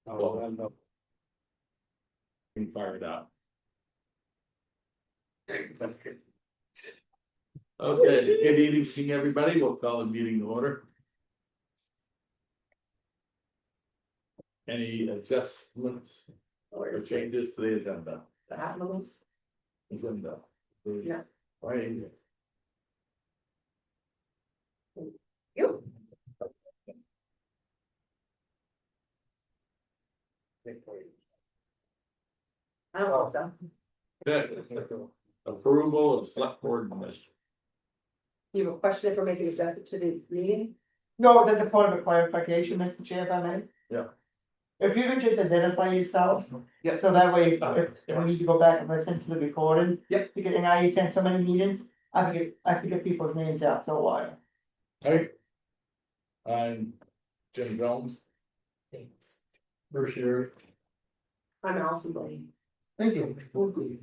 Oh, I know. We fired up. Okay, good evening, everybody. We'll call the meeting to order. Any adjustments or changes to the agenda? Agenda. Yeah. Right. You. I don't think so. Okay. Approval of select board minutes. You have a question if we're making adjustment to the meeting? No, there's a point of clarification, Mr. Chair, if I may. Yeah. If you could just identify yourself. Yeah. So that way, if we need to go back and listen to the recording. Yep. Because in I attend so many meetings, I forget people's names after a while. Hey. I'm Jim Jones. Thanks. Bruce here. I'm Allison Blaine. Thank you. Okay.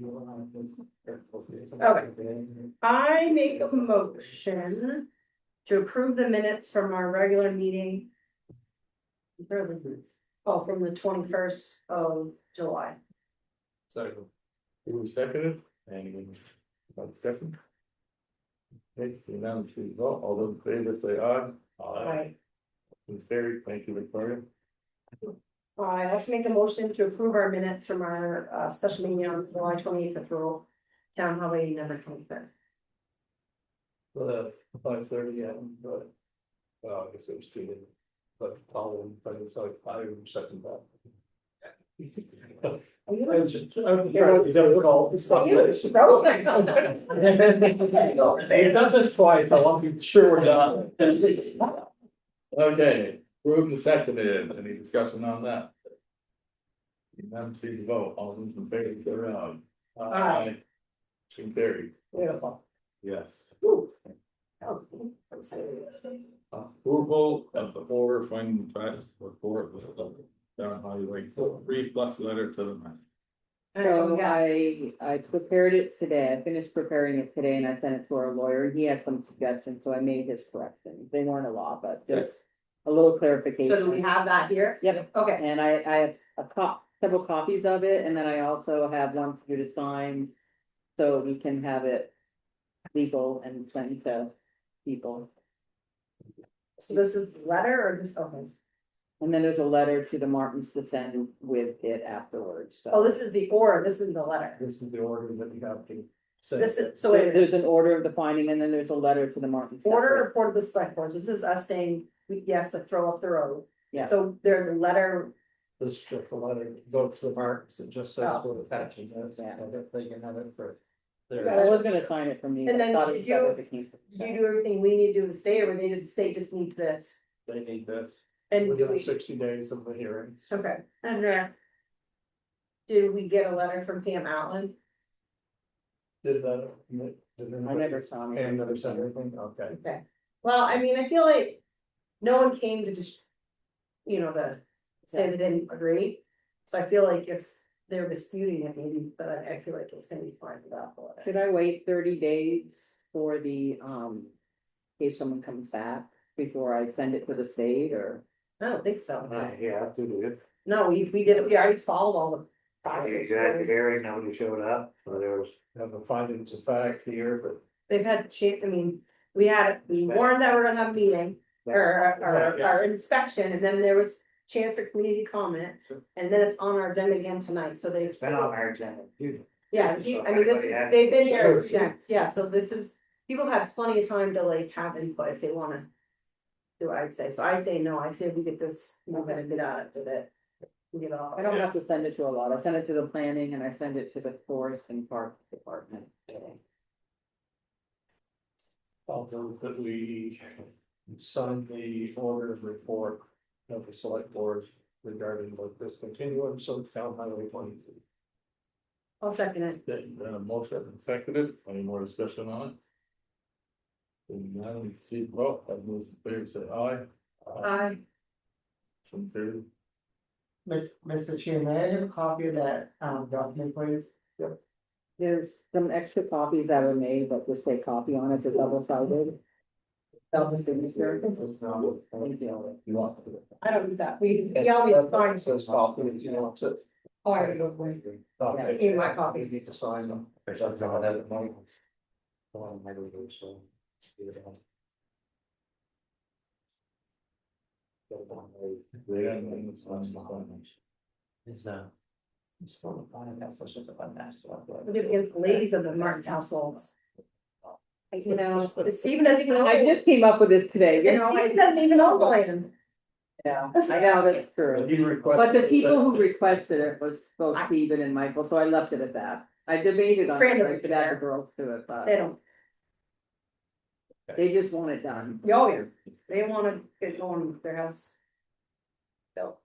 I make a motion to approve the minutes from our regular meeting. Where are the minutes? Oh, from the 21st of July. Second. Who seconded? Any discussion? Okay, so now to vote, all those in favor say aye. Right. It's carried. Thank you, Victoria. I also make a motion to approve our minutes from our special meeting on July 28th to throw town highway number 25th. 5:30, yeah, but. Well, I guess it was too late. But following, but it's like I second that. You've done this twice, I want to be sure we're done. Okay, approved and seconded, any discussion on that? None, please vote, all those in favor, say aye. Aye. Motion carried, Beautiful. yes. Ooh. Approval of the order finding the facts report with the down highway, brief plus letter to the man. So I prepared it today, I finished preparing it today and I sent it to our lawyer, he had some suggestions, so I made his corrections, they weren't a lot, but just a little clarification. So do we have that here? Yep, Okay, and I have several copies of it, and then I also have one for you to sign, so we can have it legal and sent to people. so this is the letter or just, okay. And then there's a letter to the Martins to send with it afterwards, so. Oh, this is the order, this is the letter. This is the order that we have to. This is, so So wait a minute. there's an order of the finding, and then there's a letter to the Martins. Order report of the select board, this is us saying, yes, to throw up the road. Yeah. So there's a letter, This is just a letter, go to the marks, it just says Oh. we're attaching this, Yeah. so that they can have it for. I was gonna sign it from you. And I then thought it was you- better if it came from the you do everything we need to do to stay, or they did the state just need this, They need this, and do within we, 60 days of the hearing. okay, and did we get a letter from Pam Allen? Did that? I never saw it. And never sent anything, okay. Okay, well, I mean, I feel like no one came to just, to say they didn't agree. So I feel like if they're disputing it, maybe, but I feel like it's gonna be fine without the letter. Should I wait 30 days for the, in case someone comes back before I send it to the state, or? I don't think so. Yeah, have to do it. No, we did it, we already followed all the. You had the hearing, nobody showed up, so there was. Have the findings of fact here, but. They've had I mean, we warned that we're gonna have a meeting, or our inspection, and then there was chance for community comment. And then it's on our agenda again tonight, so they. It's been on our agenda, too. Yeah, I mean, they've been here, yeah, so this is, people have had plenty of time to like have input if they wanna. Do what I'd say, so I'd say no, I'd say we get this, we're gonna get out of it. We get off. I don't have to send it to a lot. I send it to the planning and I send it to the forest and park department. I'll move that we sign the order of report of the select board regarding the discontinuance of town highway 23. I'll second it. Okay, motion and seconded, any more discussion on it? Seeing none, please vote, all those in favor say aye. Aye. Motion carried. Mr. Chair, may I have a copy of that document, please? There's some extra copies that were made, but just say copy on it, the double sided. Self-signature. You want to do it. I don't do that, we always sign. Says copy, you know, it's a. Oh, I don't know. In my copy. You need to sign them. It's it's fun to find out such a fun national. We did against the ladies of the Martin households. You know, Stephen doesn't even know. I just came up with this today, you And know, Stephen doesn't even know Glenn. yeah, I know, that's true. He requested. But the people who requested it was both Stephen and Michael, so I left it at that. I debated on it, I should add the girls to it, They but don't, they just want it done. oh, yeah, they wanna get going with their house. Built.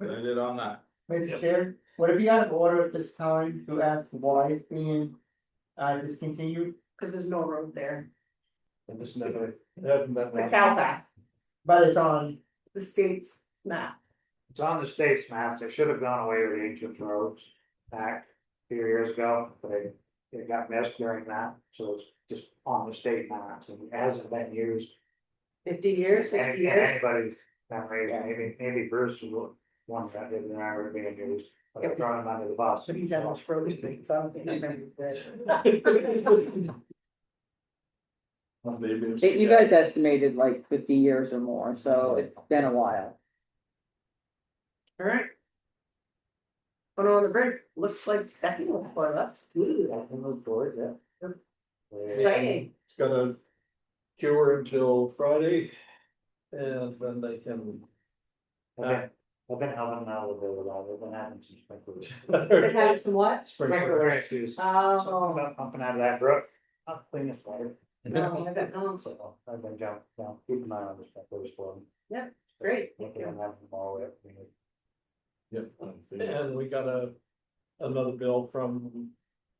I did on that. Mr. Chair, would it be out of order at this time to ask why it's being discontinued? Cause there's no road there, And this never, haven't been. the cow path, But it's on, the state's map. It's on the state's maps, they should have gone away with ancient roads back a few years ago, but it got missed during that, so it's just on the state maps, and it hasn't been used. 50 years, 60 Any- years, Anybody's memory, maybe Bruce was one that didn't remember it being used, but I throw him under the bus. but he's had much road street, so I don't think I remember that. You guys estimated like 50 years or more, so it's been a while. Alright. Put on the break, looks like Becky will for us. Exciting. It's gonna cure until Friday. And then they can. I've been helping out a little bit with that, I've been having some sprinklers. It had some what? Sprinkler issues. Oh. About pumping out of that brook, not clean as water. No, I bet not. So I've been jumping down, keeping my eye on the sprinklers for them. Yeah, great. Looking at having them all wet. Yep. And we got another bill from,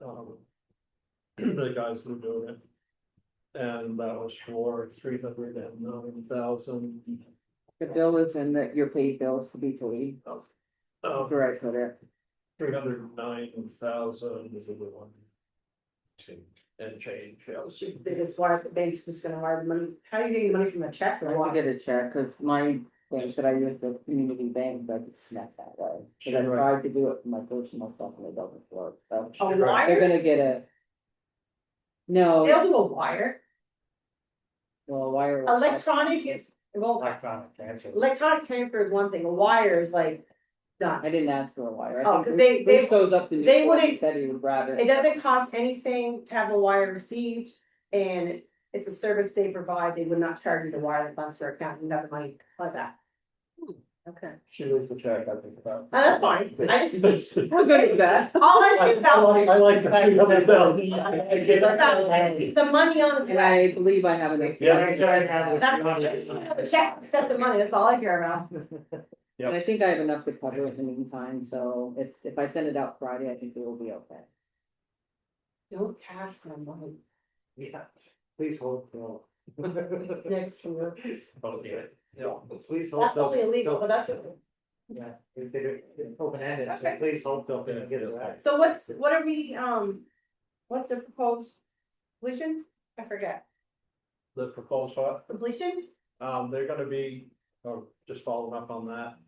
the guys that are doing it. And that was for 309,000. The bill is in that your paid bills to be paid, where I put it. 309,000 is the one. And change, yeah. They just wire, the bank's just gonna wire the money, how are you getting money from a check I or will what? get a check, cause my bank that I use, the community bank, I just snap that way. Cause I Sure. tried to do it for my personal stuff and it doesn't work, so. A They're wire? gonna get a. No, They'll do a wire, well, wire. electronic is, well, Electronic transfer. electronic transfer is one thing, a wire is like done. I didn't ask for a wire. I Oh, think 'cause Bruce- they- Bruce goes up to. they Newport, he wouldn't- Said he would rather. It doesn't cost anything to have a wire received, and it's a service they provide, they would not charge you to wire the funds to your account, you have the money like that. Okay. She leaves the check, I think about. That's fine, I just, How good is that? all I think about. I like the 300,000. The money on the And check, I believe I have enough. Yeah. I have that's, I just wanna have a check, set the money, that's all I care about. Yep. And I think I have enough to cover it in the meantime, so if I send it out Friday, I think it will be okay. Don't cash my money. Yeah, please hold till. Next year. Okay. Yeah, please hold. That's only illegal, but that's okay. Yeah, if they do, it's open ended, so Okay. please hold till they get it right. So what are we, what's the proposed completion? I forget, The proposed what? completion? They're gonna be, just following up on that.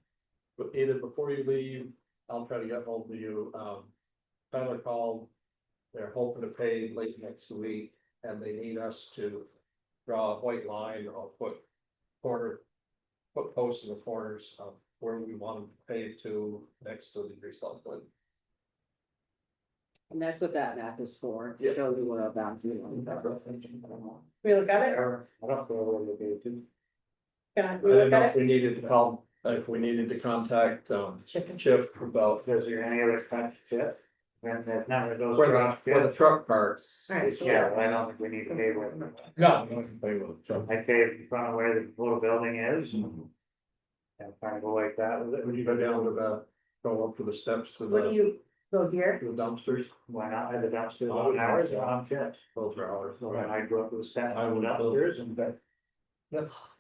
But either before you leave, I'll try to get hold of you, Tyler called. They're hoping to pay late next week, and they need us to draw a white line or put posts in the corners of where we want them to pave to next to the recycling. And that's what that map is for, Yeah. to show you what our boundary lines are. We look at it, Or, I don't know where they'll be too. can I we didn't look know at if it? we needed to call, if we needed to contact, Chip about Is there any other kind of shit? And if none of those. where cross the truck parks. Alright, so- Yeah, I don't think we need to pay with it. No, no, they will. I paved in front of where the little building is. And kind of go like that with Would it. you go down to go up to the steps to When the you go here, dumpsters? Why not have the dumpsters Oh, on hours yeah. on chips? Those are ours. So then I go up to the step, I I would would build- upstairs and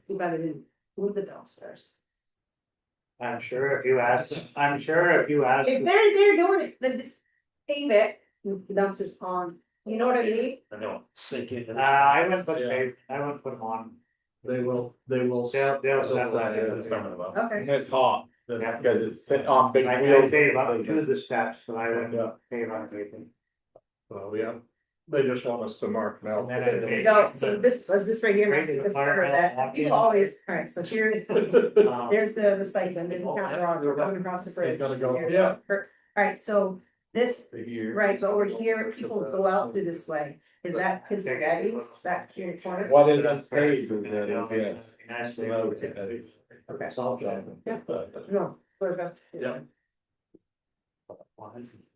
you better didn't move the dumpsters. I'm sure if you ask, If they're doing it, then just pave it, with the dumpsters on, you know what I mean? I know, sink it. I wouldn't put Yeah. pave, I wouldn't put them on They will. They'll That's step what that I'm talking about. Okay. And it's hot, Yeah. because it's sitting on big I wheels. pave up to the steps, but I wouldn't Yeah. pave on anything. Well, yeah, they just want us to mark now. And then So there you go, so this was this right here, Right must in be the this fire covers house, that, people always, alright, so here's. Um, There's the recycling, didn't count wrong, we're coming across the bridge. It's gotta go, Here's- yeah. Alright, so this, Here. right, but over here, people go out through this way, is that considered Eddie's, that here in the corner? What isn't paved is that is, yes. Nice. So that would take that is. Okay. Salt shed. Yeah. No. where's that? Yeah.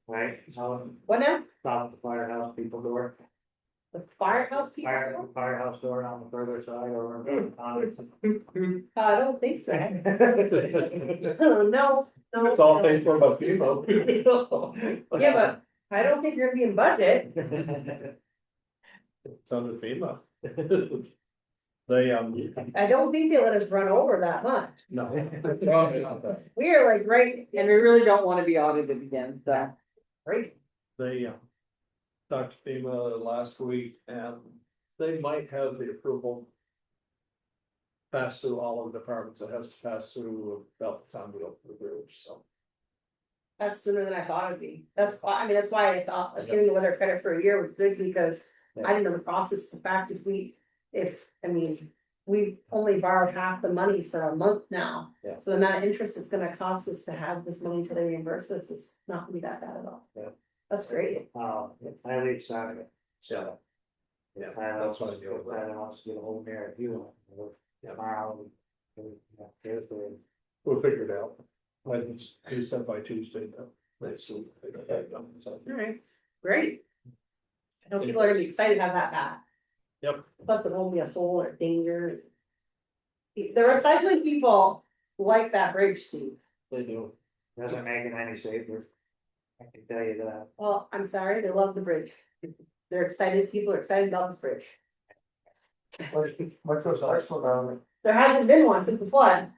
Right, so What now? stop the firehouse people door, The firehouse people? firehouse door on the further side or on it. I don't think so. No, no. It's all paid for by FEMA. Yeah, but I don't think you're gonna be in budget. It's under FEMA. They, I don't think they let us run over that much. no. We are like right, And we really don't wanna be audited again, so. right, They, talked to FEMA last week and they might have the approval. Pass through all of the departments, it has to pass through about the time we open the bridge, so. that's sooner than I thought it'd be. That's why, I mean, that's why I thought us giving the weather credit for a year was good because I didn't know the process. In fact, I mean, we've only borrowed half the money for a month now. Yeah. So the amount of interest it's gonna cost us to have this money till they reimburse us is not gonna be that bad at all. Yeah. That's great. I leave Saturday, Yeah. so. Yeah, I that's what I do. wants to get a hold of me if you want. Tomorrow. We'll figure it out. Like, he said by Tuesday, let's see. Alright, great. I know people are gonna be excited to have that back. Yep. Plus it won't be a hole or danger. The recycling people like that bridge, Steve. They do. Doesn't make it any safer. I can tell you that. Well, I'm sorry, they love the bridge. They're excited, people are excited about this bridge. What's so special about it? There hasn't been one since the flood.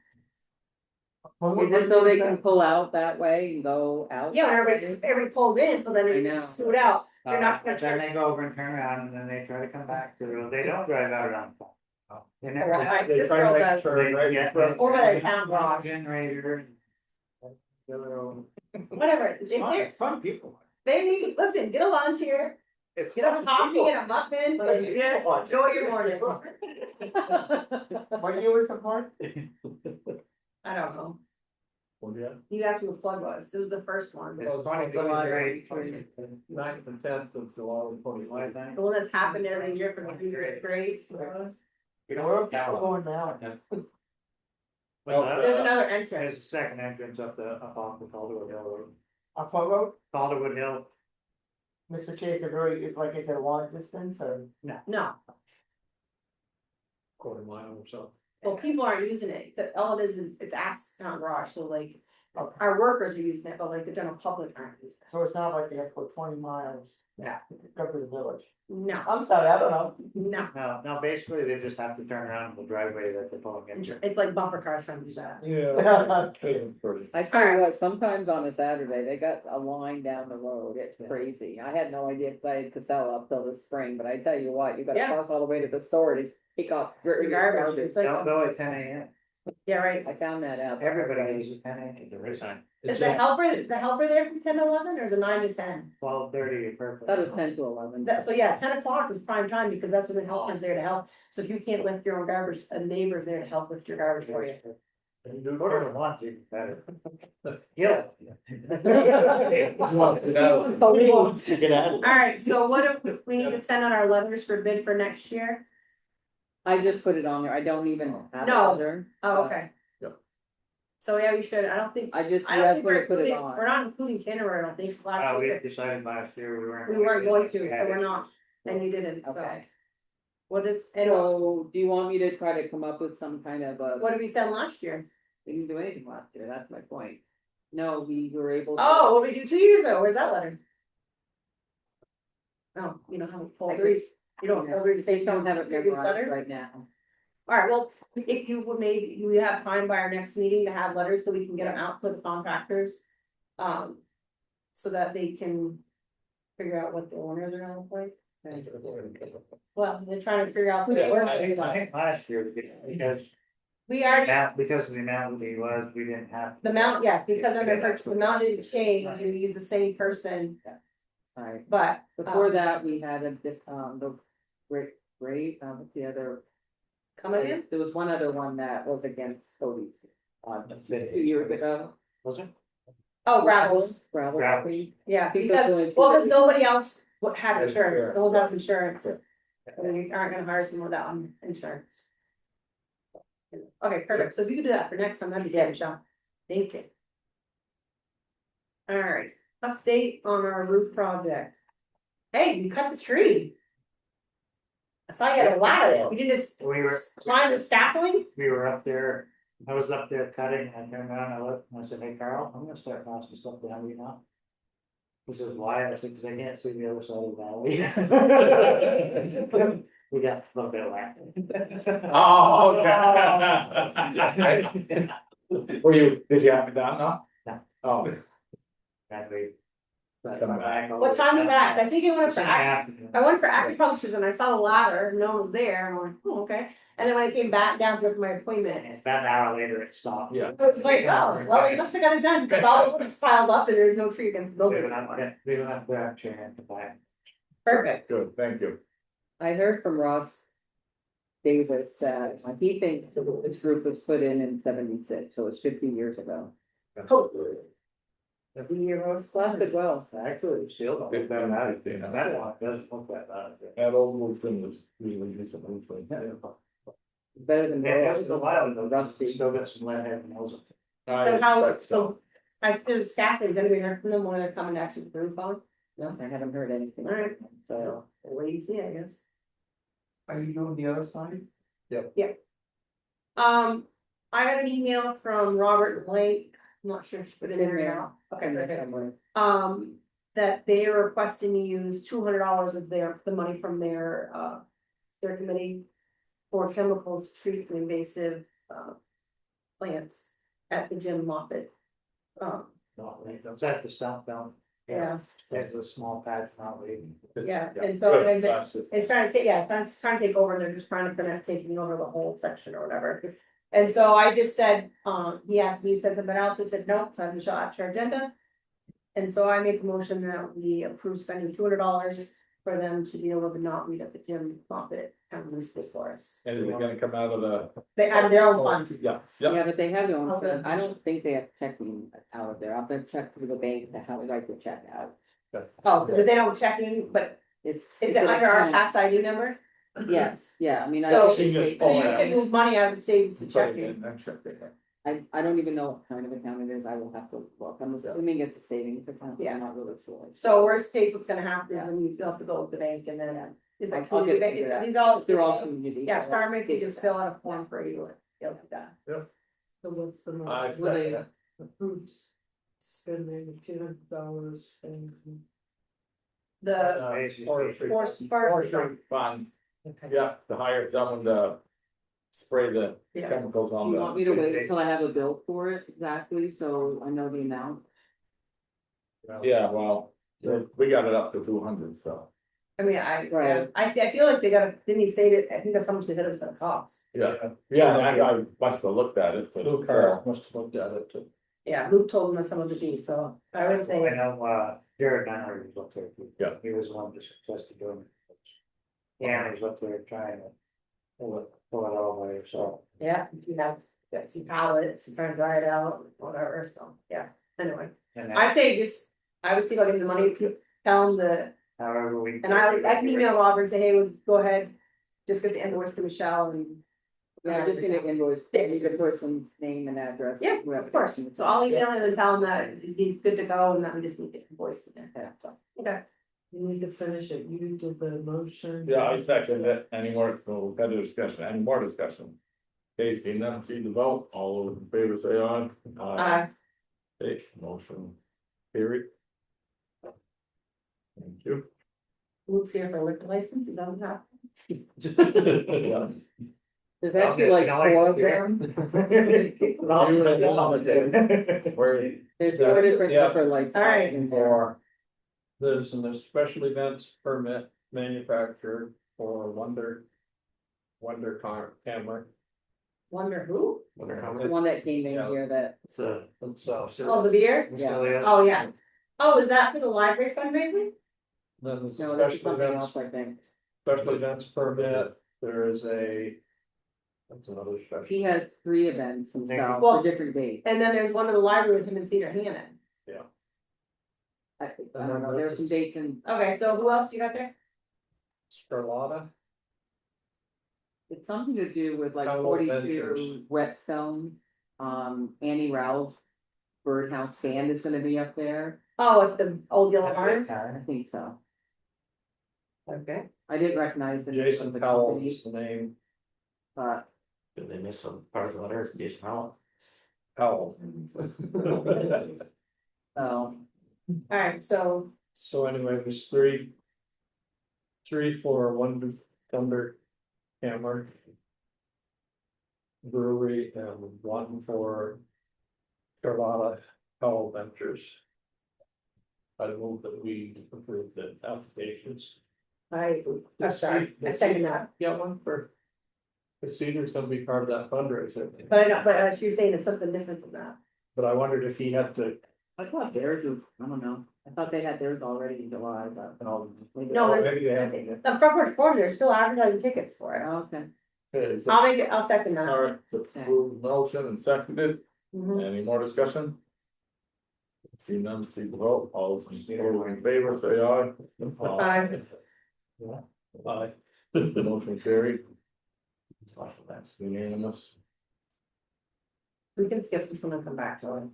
Is it so they can pull out that way and go out? Yeah, when everybody pulls in, so then I it's know. just scoot out. You're not gonna Then turn. they go over and turn around and then they try to come back to the road. They don't drive out around. They Well, never. This girl does. They get Over by the town garage. Generator. and- Whatever, It's if fun, they're, fun people. they, listen, get a lunch here, It's get a coffee and a muffin, and just enjoy your morning. What year was the part? I don't know, Well, yeah. you asked me what flood was, it was the first one, It's the 2023. 9th and 10th of July, 2021. one that's happened every year for the junior grade. You know, where are people going now? There's another There's a entrance, second entrance up off the Calderwood Hill Road. Up what road? Calderwood Hill, Mr. Chase, is like, is it a long distance or? no, Quarter mile or so. well, people aren't using it, all it is it's access town garage, so like. Okay. Our workers are using it, but like the general public aren't using it, So it's not like they have to go 20 miles. Yeah. to Go to the village. no, I'm sorry, I don't know. no, no, basically they just have to turn around the driveway that they're pulling into. it's like bumper cars trying to do that. Yeah. I tell you what, sometimes on a Saturday, they got a line down the road, it's crazy, I had no idea, cause I had Casella up till the spring, but I tell you what, you gotta Yeah. park all the way to the store to pick up The garbage, it's like, Don't go at 10 a.m. yeah, right, I found that out. Everybody uses 10 a.m. is the helper there from 10 to 11, or is it 9 to 10? 12:30 is perfect. That was 10 to 11. So yeah, 10 o'clock is prime time, because that's when the helper's there to help, so if you can't lift your own garbage, a neighbor's there to help lift your garbage for you. And you go to the lunch, even better. Yeah. Wants to know. But we won't. To get out. Alright, so what if we need to send out our letters for bid for next year? I just put it on there, I don't even have it No. there. Oh, okay. Yep. So yeah, we should, I don't think I just, we're that's where I put it including, on. we're not including Canterbury, I don't think, last We year, decided last year we weren't. we weren't going to, so we're not, and you didn't, so. Okay. What is, and So, do you want me to try to come up with some kind of a, what did we send last year? we didn't do anything last year, that's my point. No, we were able to. Oh, what did we do 2 years ago, where's that letter? Oh, you don't have a folder, you don't have a folder, to say Don't have it previous memorized letters? right now. Alright, well, if you would maybe, we have time by our next meeting to have letters, so we can get them out to the contractors. So that they can figure out what the owners are gonna look like. Well, they're trying to figure out. who Yeah, to work I with. I think last year, because, We already, because of the amount that he was, we didn't have. the amount, yes, because under purchase, the amount didn't change, you use the same person, Alright, but. before that, we had the what's the other? Come again? There was one other one that was against Cody. 2 years ago. Was it? Oh, Gravels, Gravel. Gravel. Creek. yeah, I think because, those were- well, because nobody else had Has insurance, insurance. no one has insurance. And we aren't gonna hire someone without insurance. Okay, perfect, so if you could do that for next time, that'd be good, Michelle. Thank you. Alright, update on our roof project. Hey, you cut the tree. I saw you had a ladder, you did just We were, climb the scaffolding? we were up there, I was up there cutting, and I turned around, and I looked, and I said, hey Carl, I'm gonna start bouncing stuff down, you know? He says, why? I said, cause I can't see the other side of the valley. We got a little bit of land. Oh, okay. Were you, did you have it down now? No. Oh, And we. Come back. What time was that? 'Cause I think it went for, I I went for acupuncture and I saw the ladder, no one was there, and I'm like, oh, okay. And then when I came back down for my appointment, About an hour later, it stopped. Yeah. I was like, oh, well, they must have got it done, because all the wood is piled up and there's no tree against the We building. went up there, we went up there, chair and back. Perfect. good, thank you. I heard from Ross Davis that he thinks this roof was put in 76, so it's 50 years ago. The year was Lasted well. Actually, it still don't look that bad, you know, that one doesn't look that bad. That old roof thing was really decent. roof, like, Better than Yeah, it was a while ago, rusty. still got some lead head nails. So how, so, I still staff is anybody heard from them when they're coming to actually the roof on? No, I haven't heard anything. Alright. So, We'll wait and see, I guess. Are you doing the other side? I got an email from Robert Blake, I'm not sure if she put it in there now. Okay, perfect. That they are requesting to use $200 of the money from their committee. For chemicals to treat the invasive, plants at the Jim Moffett. Not really, that's at the stump down. Yeah. There's a small patch, not really. Yeah, and so Good, it's that's it. it's trying to take, yeah, it's trying to take over, and they're just trying to finish taking over the whole section or whatever. And so I just said, he asked me, he said something else, I said, no, so I'm Michelle after agenda. And so I make a motion that we approve spending $200 for them to deal with the knotweed at the Jim Moffett and release it for us. And is it gonna come out of the? They add their own fund. Yeah, yeah. yeah, but they have their own, Okay. I don't think they have checking out of there. I'll have to check through the bank to how they write the check out. Oh, because if they don't check in, but It's. is it's it an under our account. tax ID number? Yes, yeah, I mean, So- I think So they- So you can move money out of the savings to Put check it in. in, and check it in. I don't even know what kind of account it is, I will have to look, I'm assuming it's a savings account, but Yeah. I'm not really sure. So worst case, what's gonna happen is when you have to go to the bank and then is that I'll get community bank, to that. these all. They're all community. Yeah, Starman can just fill out a form for you, they'll do that. So what's the I most Well, they- second it. approved spending $200 and? The Forestry. forestry Fund, yeah, to hire someone to spray the Yeah. chemicals on You want me the. to wait until I have a bill for it exactly, so I know the amount? Yeah, well, we got it up to 200, so, I mean, I, yeah, Right. I feel like they gotta, didn't he say that, I think that's how much they said it was gonna cost. yeah, I must have looked at it. but- Luke Carl must have looked at it too. Yeah, Luke told them that some of the fees, so I would I say, know, Jared Dunner was up there. Yeah. He was the one that suggested doing it. Yeah, he was up there trying to pull it all the way, so. yeah, you have, got some pallets, trying to dry it out, whatever, so, yeah, anyway. And then I say just, I would see if I get the money, tell them the, however we. and I can email Robert and say, hey, go ahead. Just get the invoice to Michelle and. Yeah, I'm just gonna invoice, need the person's name and address. Yeah, whoever. of course, so I'll email him and tell him that he's good to go and that we just need the invoice in there, so, okay. You need to finish it, you did the motion. Yeah, I second it, any more, so we've had a discussion, any more discussion? Okay, seeing none, see the vote, all those in favor say aye. Okay, motion carried. Thank you. Luke's here for a liquor license, is that what's happening? Yeah. There's actually like four of them, Where, there's four different Yeah. liquor licenses. All right. in there. There's a special events permit manufacturer for Wonder camera. Wonder who? The one that came in Yeah. here that, So. Oh, the beer? yeah, Oh, yeah. Oh, is that for the library fundraising? Then the no, this is special something events, else, I think. special events permit, there is a. That's another special. He has 3 events himself Well, for different dates. And then there's one in the library with him and Cedar Hammond. I And don't then know, there were this some is- dates in, Okay, so who else do you got there? Scarlotta, it's something to do with like Fellow 42 Ventures. Whetstone. Annie Ralph's Birdhouse Band is gonna be up there, Oh, at the old yellow barn? I think so. Okay. I didn't recognize the name Jason of the Powell company, is the name, but Did they miss some part of the letter? It's Jason Howell. Powell. Alright, so, So anyway, there's three. 3 for Thunder Hammer. Brewery and 1 for Carlotta Powell Ventures. I move that we approve the applications. I'm sorry, I second that. Yeah, one for. The senior's gonna be part of that fundraiser, But I know, but you're saying it's something different than that. but I wondered if he had to. I thought theirs was, I don't know, I thought they had theirs already in July, but. maybe- No, there's- Maybe they have. The Front Form, they're still advertising tickets for it. Oh, okay. Okay, so, I'll make it, I'll second that. alright, so approved motion and seconded, Mhm. any more discussion? See none, see the vote, all those in favor, say aye. Aye. Aye. The motion carried, Special events. unanimous. We can skip this one and come back to it.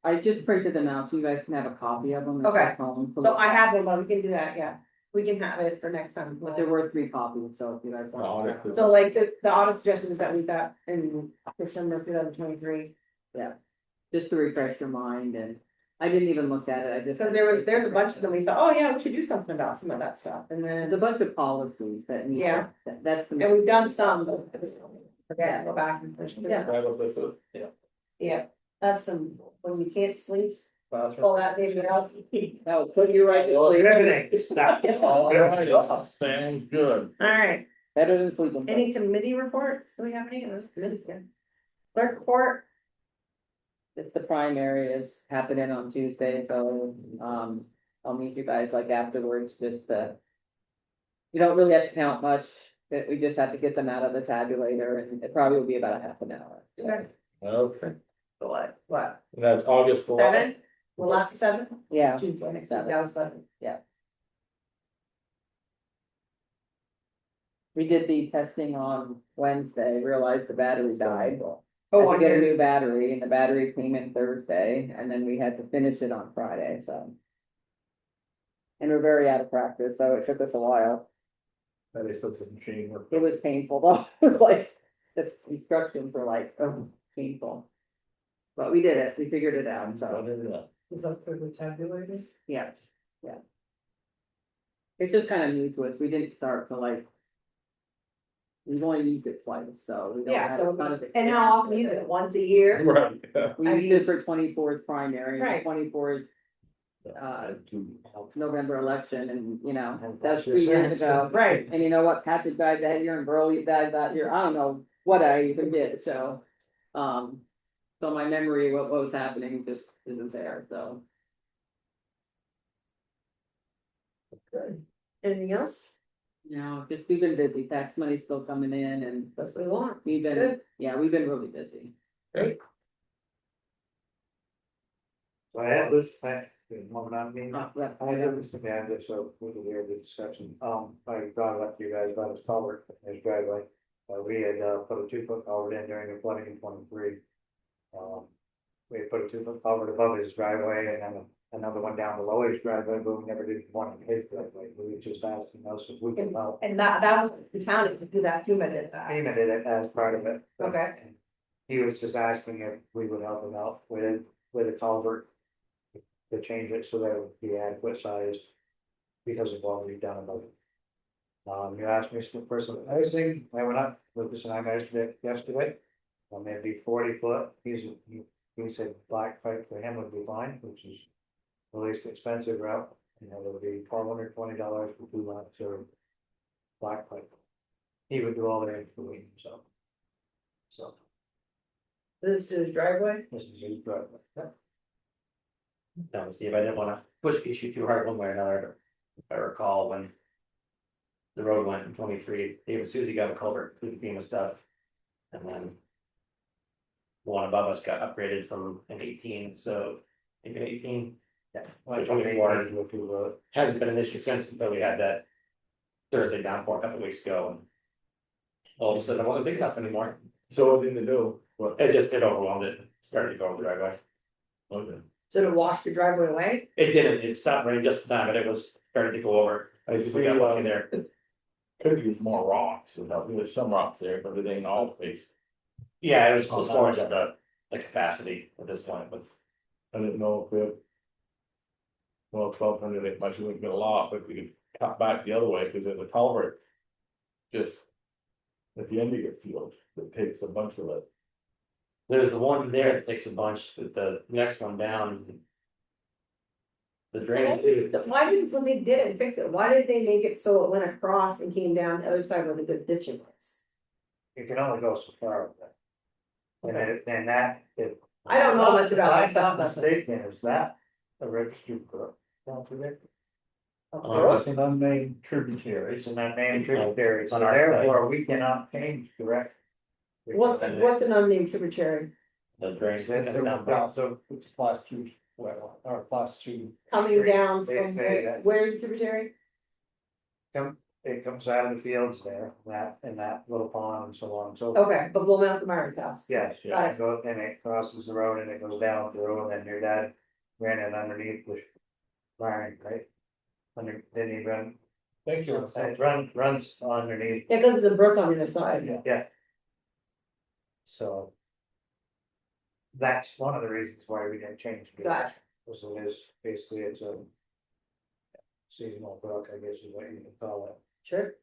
I just printed them out, so you guys can have a copy of them. at Okay. home. So I have them, but we can do that, yeah. We can have it for next time. But there were 3 copies, so if you guys want. Audit this. So like the audit suggestions that we got in December 2023, Just to refresh your mind, and I didn't even look at it, I just. because there's a bunch of them, we thought, oh yeah, we should do something about some of that stuff, and There's a then, bunch of policies that need. Yeah. That's. the- and we've done some, but. Forget, go back and finish. Yeah. Right, what this is? Yeah, that's some, when you can't sleep, Bathroom. pull that baby out. That'll put you right to sleep. Everything, stop. All right, sounds good. Alright, Better than sleeping. any committee reports? Do we have any? Committees, yeah. Clerk report, It's the primary is happening on Tuesday, so, I'll meet you guys like afterwards, just to. You don't really have to count much, but we just have to get them out of the tabulator, and it probably will be about a half an hour. okay, Okay, what, and that's August 11th. 7? Well, after 7? Yeah, Tuesday, next week, 7. that was 7. we did the testing on Wednesday, realized the battery died. Oh, Had on to get a your, new battery, and the battery came in Thursday, and then we had to finish it on Friday, so. And we're very out of practice, so it took us a while. That is such a machine work. It was painful though, it was like, the instructions were like, oh, painful. But we did it, we figured it out, so, Is that for the tabulator? yeah. It's just kind of new to us, we didn't start to like. We've only used it twice, so we don't yeah, have so, a ton of. and how often you use it, once a year? Right, yeah. We used it for 24th primary, Right. 24th November election, and you know, that's That's 3 years ago. Right, And you know what, Patrick died that year and Burley died that year, I don't know what I even did, so. So my memory, what was happening just isn't there, so. anything else? No, just we've been busy, tax money's still coming in and That's what we want. we've It's been, good. yeah, we've been really busy. So I had this, moving on, me. Yeah. I have this command, this, so we can hear the discussion, I brought it up to you guys about his culvert, his driveway. We had, put a 2-foot culvert in during the flooding in 23. We had put a 2-foot culvert above his driveway and then another one down below his driveway, but we never did one in his driveway, we were just asking us if we could help. And that was the town that could do that, FEMA did that. FEMA did it as part of it. Okay. He was just asking if we would help him out with a culvert. To change it so that it would be adequate sized. Because of what we've done about it. You asked me for some icing, I went up, Lucas and I measured it yesterday. It'd be 40 foot, he said black pipe for him would be fine, which is the least expensive route. You know, it'll be $1,220 for 2 lots of black pipe. He would do all the excavating himself. So, This is his driveway? this is his driveway. Yep. No, Steve, I didn't wanna push the issue too hard one way or another. If I recall when. The road went in 23, David Susie got a culvert through the FEMA stuff. And then. The one above us got upgraded from an 18, so maybe an 18. Yeah. Like 24. Go through the road. Hasn't been an issue since, but we had that. Thursday downpour a couple weeks ago and. All of a sudden it wasn't big enough anymore. So what did they do? What? It overwhelmed it, started to go over the driveway. Okay. So to wash the driveway away? It didn't, it stopped raining just in time, but it was starting to go over. I We see, got lucky there. could use more rocks, you know, there's some rocks there, but it ain't all faced. Yeah, it was more just the capacity at this point, but I didn't know if it. Well, 1,200 ain't much, we wouldn't get a lot, but we could cut back the other way, cause there's a culvert. Just. At the end of your field, that takes a bunch of it. there's the one there that takes a bunch, but the next one down. The drainage, Why didn't, when they did it, fix it, why did they make it so it went across and came down the other side where the good ditching was? You can only go so far with that. And that, if. I don't know much about this If I'm stuff, not but- mistaken, is that a registered brook down through there? It's an unnamed tributary. It's an unnamed tributary, so On our side. therefore we cannot change direct. What's an unnamed tributary the drainage. So it's class 2, well, or class 2. coming down They from, say that. where's the tributary? It comes out of the fields there, in that little pond and so on and so forth. Okay, but we'll mount the Myron's house. Yes, Got it goes, and it crosses the road and it goes down through, and then your dad ran it underneath the wiring, right? Then he run, Thank you. it runs underneath, Yeah, cause there's a brook on the other side. yeah. So. That's one of the reasons why we didn't change. it. Gotcha. Because it is, basically, it's a. Seasonal brook, I guess is what you can call it, Sure.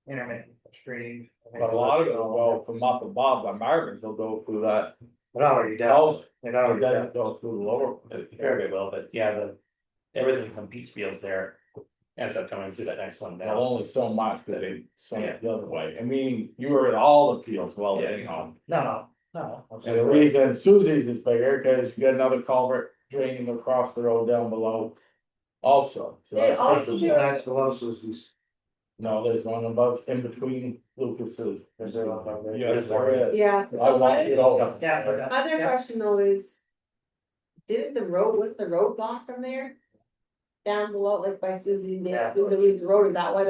intermittent stream. But a lot of it, well, from up above, by Marvin's, they'll go through that. It already does, House, it it already does. doesn't go through the lower. Very well, but yeah, everything from Pete's Fields there. Ends up coming through that next one Well, down. only so much, cause they sent it the other way, I mean, you were at all the fields, well, Yeah. anyhow. No. And the reason Susie's is bigger, cause you got another culvert draining across the road down below. Also. So They that's also different. do- That's the closest. No, there's one above, in between Lucas's. Is there one above there? Yes, there is. Yeah, I so want my it all. other question though is. Didn't was the road blocked from there? Down below, like by Susie, Yeah. the reason the road is that why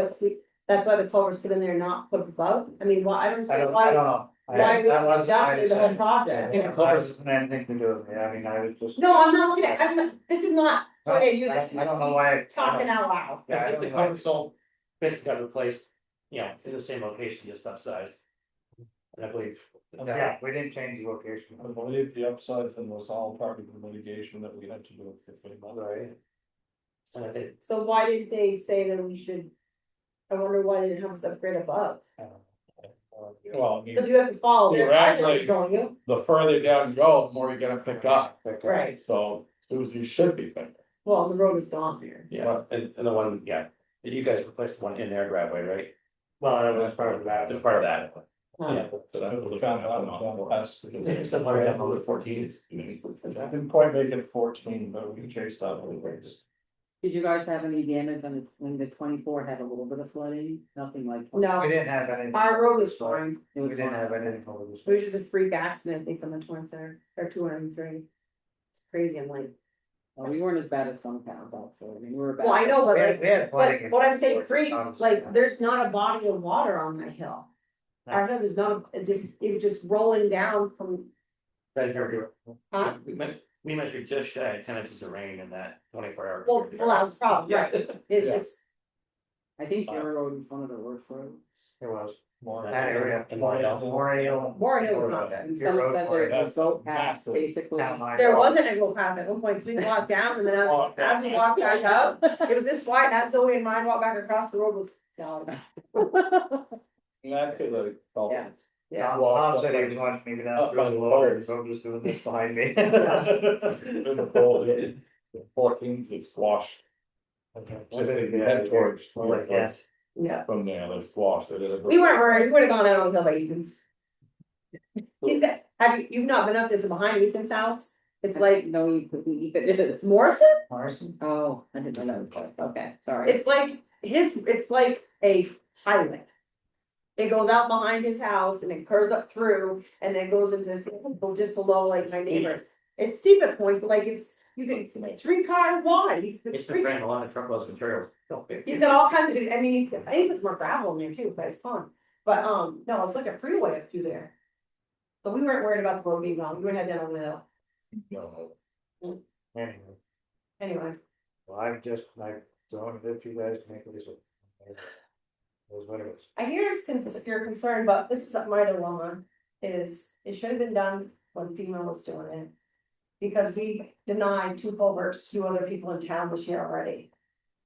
that's why the culvert's put in there, not put above, I mean, why, I don't I see don't why. know. Why That we wasn't my adopted the whole decision. project? That wasn't anything to do with me, I mean, I was just. No, I'm not looking at, this is not, okay, you, this is I don't know why. talking out loud. Yeah, I I don't think the know. culvert sold, basically got replaced, in the same location, just upsized. And I believe. Yeah, we didn't change the location. I believe the upsizing was all part of the litigation that we had to do with the FEMA. Right. And I think, So why did they say that we should? I wonder why they didn't have us upgrade above, Well, cause you have to follow their Theoretically- guidelines, don't you? the further down you go, the more you're gonna pick up, Right, so Susie should be bigger. well, the road is gone here. yeah, and the one, you guys replaced the one in their driveway, right? Well, it was part of that. It's part of that. Yeah. So that's what Found out down the past. Somewhere down on the 14th. I didn't quite make it 14, but we chased that a little bit. Did you guys have any damage when the 24 had a little bit of flooding? Nothing like. We No, didn't have anything. our road was fine, It We was didn't fine. have anything over this. it was just a freak accident, I think, on the 23rd, or 203. It's crazy, I'm like, Well, we weren't as bad as some towns actually. I mean, we were bad. well, I know, but like. We had plenty. But what I'm saying, creek, like, there's not a body of water on my hill. Our hill is not, it was just rolling down from, Right here, huh? we measured just shy of 10 inches of rain in that 24-hour. Well, that was the problem, right, it's Yeah. just, I think your road was one of the worst roads. It was. More. That area. And Moriel. Moriel. Warren Hill was not good. And Your some road said for it. there was a boat path, Massive. basically. Town line. there wasn't a go path at one point, we walked down and then as we walked back up, it was this wide, that's Zoe and mine walked back across the road was, down. And that's cause I. felt- Yeah. Yeah, Tom said he was watching me go down Up through by the the water, roads. so I'm just doing this behind me. In the cold, the 14s, it's washed. Just if you head towards, Yeah. Yeah. from there, let's squash it. We weren't worried, we would have gone out until Ethan's. You've not been up there, so behind Ethan's house, it's like No, if it is. Morrison? Morrison? Oh, I didn't know that was, okay, sorry. It's like it's like a highway. It goes out behind his house and it curves up through and then goes into just below like my neighbors. It's steep at points, but like you can, 3 car wide. It's been bringing a lot of truckloads of material. He's got all kinds of, I mean, I think there's more gravel in there too, but it's fun. But, no, it's like a freeway up through there. So we weren't worried about the road being gone, we were heading down the hill. No, Anyway, Anyway, well, I've thrown it at you guys to make a decision. It was what it was. I hear you're concerned, but this is my dilemma, is it should have been done when FEMA was doing it. Because we denied 2 culverts to other people in town this year already.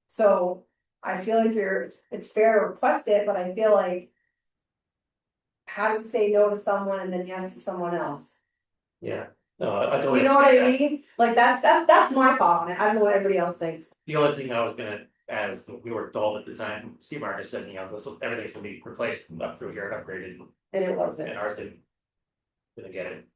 So I feel like it's fair to request it, but I feel like. How do you say no to someone and then yes to someone else? Yeah, no, I totally You know what I understand that. mean? Like, that's my thought on it, I don't know what everybody else thinks. The only thing I was gonna add is that we were told at the time, Steve Marcus said, everything's gonna be replaced up through here and upgraded, And it wasn't, and ours didn't get it.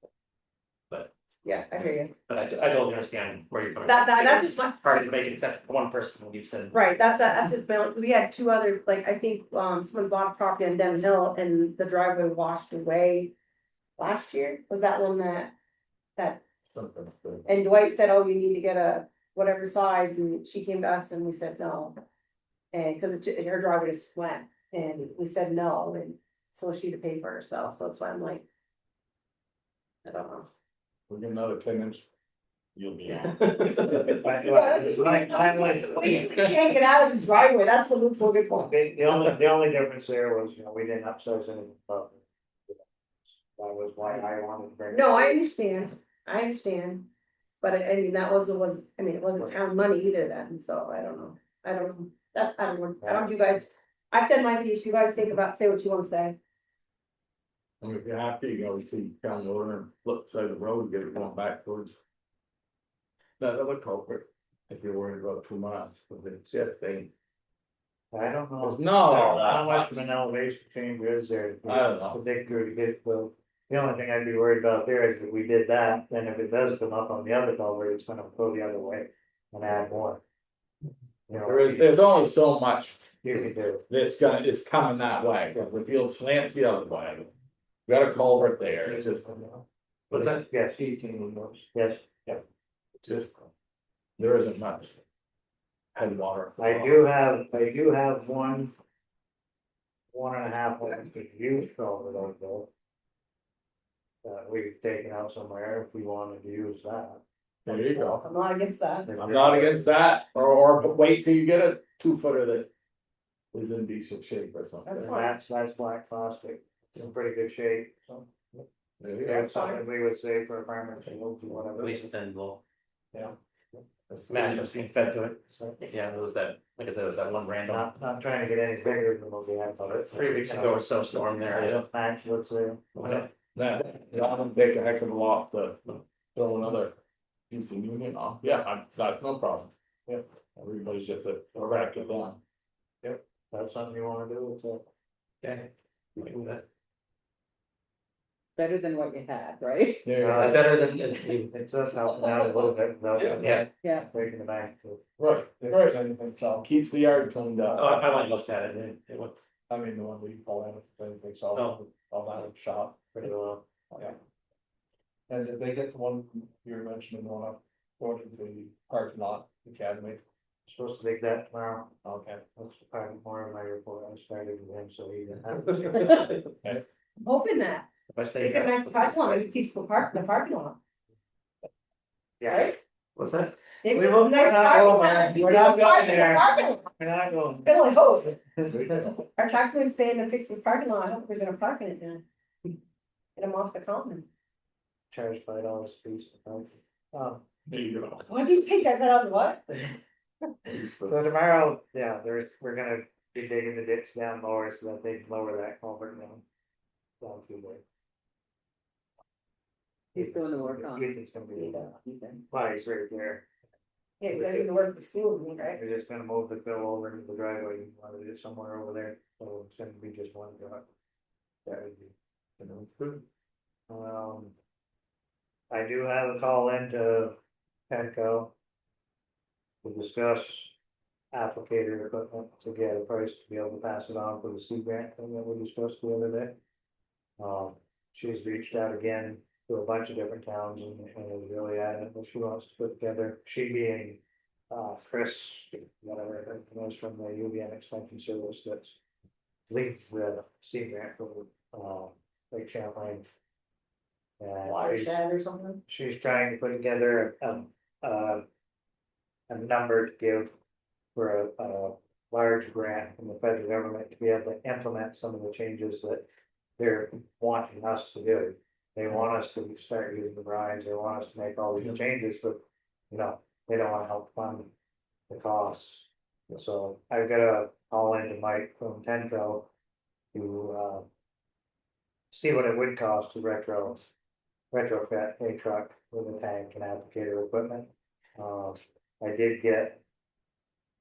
yeah, I hear you. But I totally understand where you're coming. That's just my. It's hard to make it except for one person, when you said. Right, that's just, we had 2 other, like, I think, someone bought a property on Devon Hill and the driveway washed away. Last year, was that one that, something. and Dwight said, oh, you need to get a whatever size, and she came to us and we said no. And cause her driveway just went, and we said no, and so she to pay for herself, so that's why I'm like. I don't know. We get another 10 inch. You'll be. Yeah, that's just- Wait till we can't get out of this driveway, that's what looks so good for. The only difference there was, we didn't upsize anything. But that was why I wanted to bring it. No, I understand, but I mean, it wasn't town money either then, so I don't know, I don't, you guys. I've said my piece, you guys say what you wanna say. I mean, if you're happy, you go to county order and flip side of the road, get it going back towards. That other culvert, if you're worried about 2 miles, but it's just thing. I don't know. There's not all How that much of an elevation change is there? I don't know. To dig through to get, well, the only thing I'd be worried about there is if we did that, then if it does come up on the other culvert, it's gonna go the other way and add more. There's only so much You can do. it's coming that way, because the field slants the other way. Got a culvert there, it's just, What's that? Yes, yes, just, there isn't much. Headwater. I do have one. 1.5 lines of used culvert over there. That we've taken out somewhere if we wanted to use that. There you go. I'm not against that. I'm not against that, or wait till you get a 2-footer that is in decent shape or something. That's And fine. that's black plastic, it's in pretty good shape, so. There you go. That's That's something we would say for a farmer to move to whatever. At least then we'll. Yeah. Management's being fed to it. Yeah, there was that, like I said, it was that one random, Not trying to get any bigger than what we had, but 3 weeks ago or so storm there, yeah. Match, let's say. That, that would take a heck of a lot to throw another piece of union on, yeah, that's no problem. Yeah, everybody's just a rack it down. That's something you wanna do, so. Okay. We can do that. Better than what you had, right? There you go. Better than, It's us helping out a little bit without yeah, Yeah, breaking the bank. So, Right, right, keeps the yard cleaned up. I might look at it, and it would, I mean, the one we call in, anything, so Oh. all that would shop. pretty well. Yeah. And if they get the one you were mentioning, the one up, going to the parking lot, academy, Supposed to take that tomorrow. okay. That's part of more of my report. I started with him, so he didn't have to. I'm hoping that, if I stay. make a nice parking lot, maybe keep the parking lot, Yeah, right? What's that? Maybe We it's won't- a nice we're not parking going lot. there. We're not going Parking there. lot. we're not going. I really hope, our taxman's paying to fix this parking lot, I hope there's gonna park in it then. Get them off the common. Charge $5 a piece for parking. There you go. What did you say, check that out, what? So tomorrow, yeah, we're gonna be digging the ditch down lower so that they can lower that culvert down. Down through there. he's doing the work on. Ethan's gonna be, Ethan. well, he's right there. Yeah, cause I didn't work for school, right? We're just gonna move the fill over into the driveway, you want it somewhere over there, so it's gonna be just one truck. That would be, Good. I do have a call into Petco. To discuss applicator equipment to get a price to be able to pass it on for the sea grant thing that we discussed the other day. She's reached out again to a bunch of different towns and is really adamant that she wants to put together, she being. Chris, whatever, her name is from the UVM Extension Service that leads the sea grant for, Lake Champlain. And she's- Watershed or something? she's trying to put together a number to give for a large grant from the federal government to be able to implement some of the changes that they're wanting us to do. They want us to start using the brines, they want us to make all these changes, but, you know, they don't wanna help fund the costs. So I've got a call into Mike from Tenco to see what it would cost to retrofit a truck with a tank and applicator equipment. I did get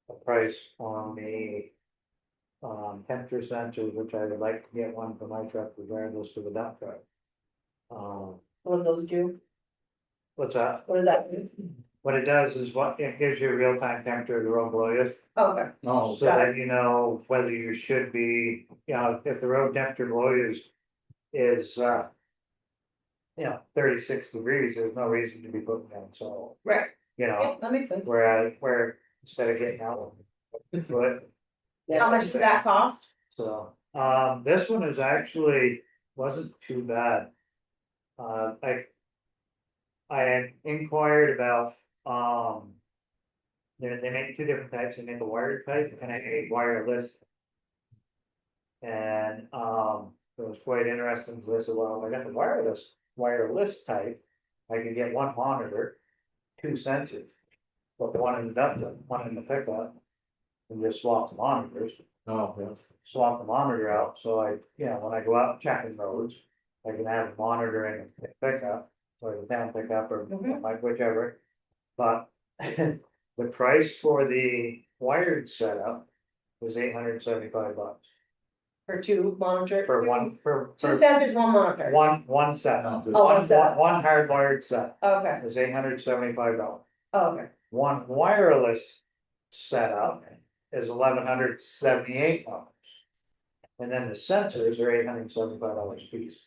a price on the temperature sensors, which I would like to get one for my truck regardless of the dump truck. What do those do? What's that? What does that do? What it does is it gives you a real-time temperature of the road below you. Oh, okay, No, So that you know whether you should be, you know, if the road temperature below you is, 36 degrees, there's no reason to be putting down salt, right, you know, yeah, that makes sense. where instead of getting out. But, How much did that cost? so, this one is actually, wasn't too bad. I inquired about, they make two different types, they make a wired type and a wireless. And, it was quite interesting to listen, well, if I got the wireless type, I could get one monitor, two sensors. But one in the dump truck, one in the pickup, and just swap the monitors, oh, yeah. swap the monitor out, so when I go out checking roads. I can have a monitor in the pickup, or the town pickup, or like whichever, but. The price for the wired setup was $875. For two monitor? For one, Two sensors, one monitor? one set, Oh, one set. one hardwired set Okay, is $875. oh, okay, One wireless setup is $1,178. And then the sensors are $875 a piece.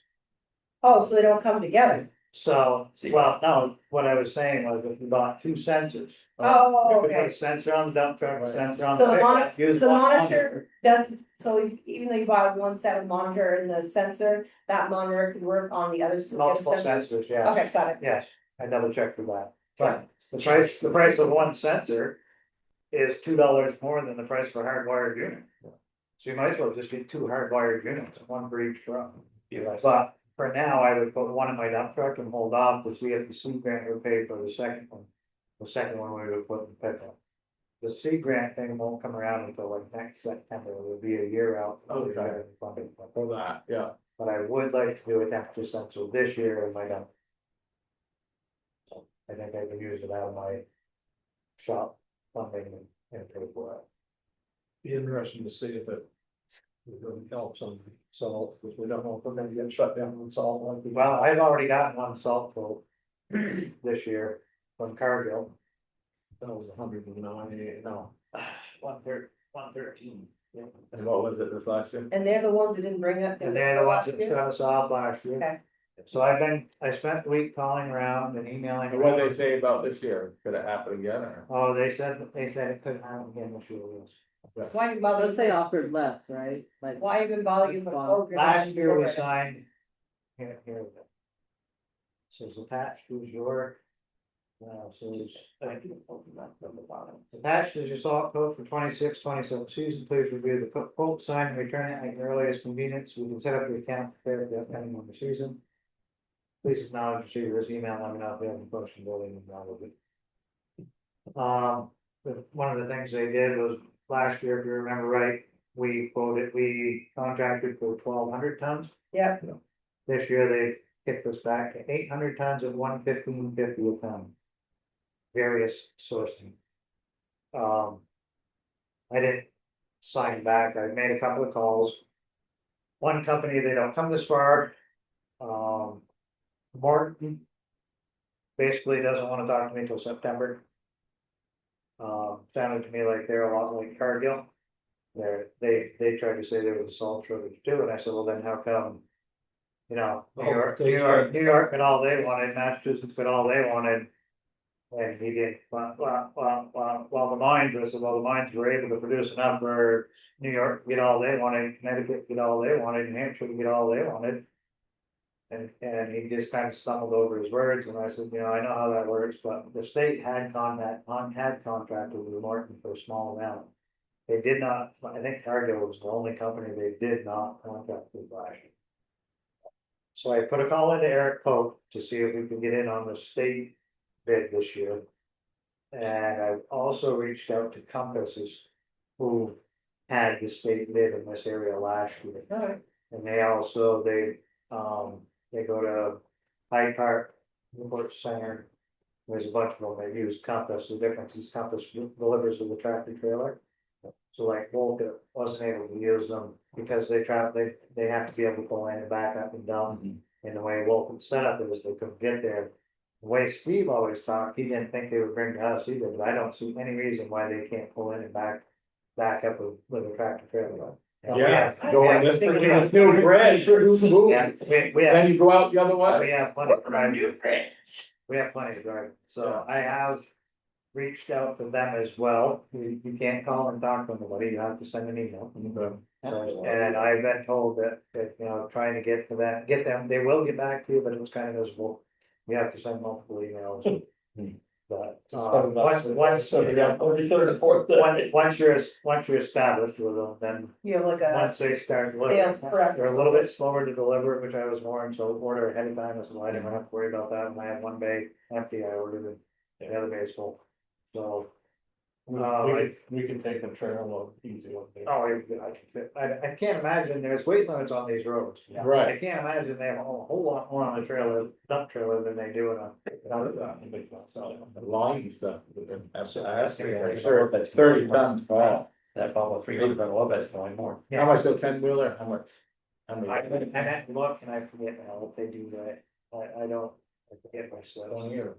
oh, so they don't come together? So, well, no, what I was saying was if you bought two sensors. Oh, You could put okay. a sensor on the dump truck, a sensor on So the the pickup, use the one monitor doesn't, so even though you buy one set of monitor and the sensor, that monitor could work on the other. Multiple sensors? sensors, yes. Okay, got it. Yes, I double checked for that, but the price of one sensor is $2 more than the price for a hardwired unit. So you might as well just get two hardwired units, one for each truck. But for now, I would put one in my dump truck and hold off to see if the sea grant would pay for the second one. The second one we would put in pickup. The sea grant thing won't come around until like next September, it will be a year out. Okay. For that, yeah. But I would like to do a temperature sensor this year in my dump. So I think I can use it out of my shop funding and pay for it. Be interesting to see if it. Really helps on salt, because we don't know if we're gonna get shut down on salt. like we- Well, I've already gotten one salt quote this year from Cargill. That was 198, no. 113. Yeah. And what was it this last year? And they're the ones that didn't bring up. And they're the ones that shut us off last year. Okay. So I spent the week calling around and emailing. And what did they say about this year? Could it happen again or? Oh, they said it couldn't happen again this year, yes. That's why you bother. Those they offered less, right? Like, Why even bother you with a program? Last year we signed. Here we go. Says attached is your. Says, thank you. Attached is your salt code for 26-27 season, please review the quote, sign and return it at your earliest convenience, we can set up the account for the upcoming on the season. Please acknowledge receipt of this email, let me know if you have any questions building and all of it. One of the things they did was last year, if you remember right, we contracted for 1,200 tons. Yeah. This year they kicked us back to 800 tons at $115.50 a ton. various sourcing. I didn't sign back, I made a couple of calls. One company, they don't come this far. Martin. Basically doesn't wanna talk to me till September. Sounded to me like they're a lot like Cargill. They tried to say there was a salt shortage too, and I said, well, then how come? You know, New York got all they wanted, Massachusetts got all they wanted. And he did, well, the mines, I said, well, the mines were able to produce enough for New York to get all they wanted, Connecticut to get all they wanted, New Hampshire to get all they wanted. And he just kind of stumbled over his words, and I said, you know, I know how that works, but the state had contracted with Martin for a small amount. They did not, I think Cargill was the only company they did not contract with last year. So I put a call into Eric Pope to see if we could get in on the state bid this year. And I've also reached out to Compasses, who had the state bid in this area last year. And they also, they go to Hyde Park, Newport Center. There's a bunch of them that use Compass. The difference is Compass delivers with a tractor trailer. So like Volca wasn't able to use them because they have to be able to pull in and back up and down. And the way Volca's set up is they couldn't get there. The way Steve always talked, he didn't think they would bring to us either, but I don't see any reason why they can't pull in and back up with a tractor trailer. Yeah, going this new bridge. Yeah, we have, Then you go out the other we way. have plenty of driving. We have plenty of driving, so I have reached out to them as well. You can't call and talk to anybody, you have to send an email. And I've been told that, you know, trying to get them, they will get back to you, but it was kind of visible. We have to send multiple emails. But, once you're established with them, then You have like a, once they start delivering, sales prep. they're a little bit slower to deliver, which I was warned, so order ahead of time, so I didn't have to worry about that, when I had one bay empty, I ordered it, the other bay is full. So, We can take the trailer load easy one day. oh, I can fit, I can't imagine, there's weight limits on these roads. Right. I can't imagine they have a whole lot more on a trailer, dump trailer than they do in a. The line stuff. That's pretty Sure, that's 30 tons, wow. That bubble 300 on well, that's going more. How much the 10-wheeler, how much? I have to look and I forget now if they do that, I don't, I forget myself. 20 years.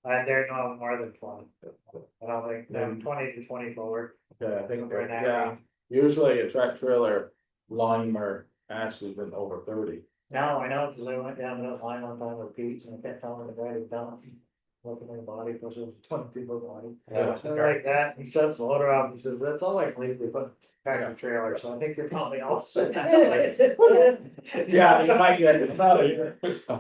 They're no more than 20. I don't think, they're 20 to 24. Yeah, I think, They're in that yeah, range. usually a track trailer line or Ashley's in over 30. Now, I know, cause I went down to that line one time with Pete and I kept telling the guy to dump. Looking at the body, because it was 22-foot body. Yeah. So like that, he shuts the loader off, he says, that's all I believe they put tractor trailer, so I think you're probably all set. Yeah, you might get another, a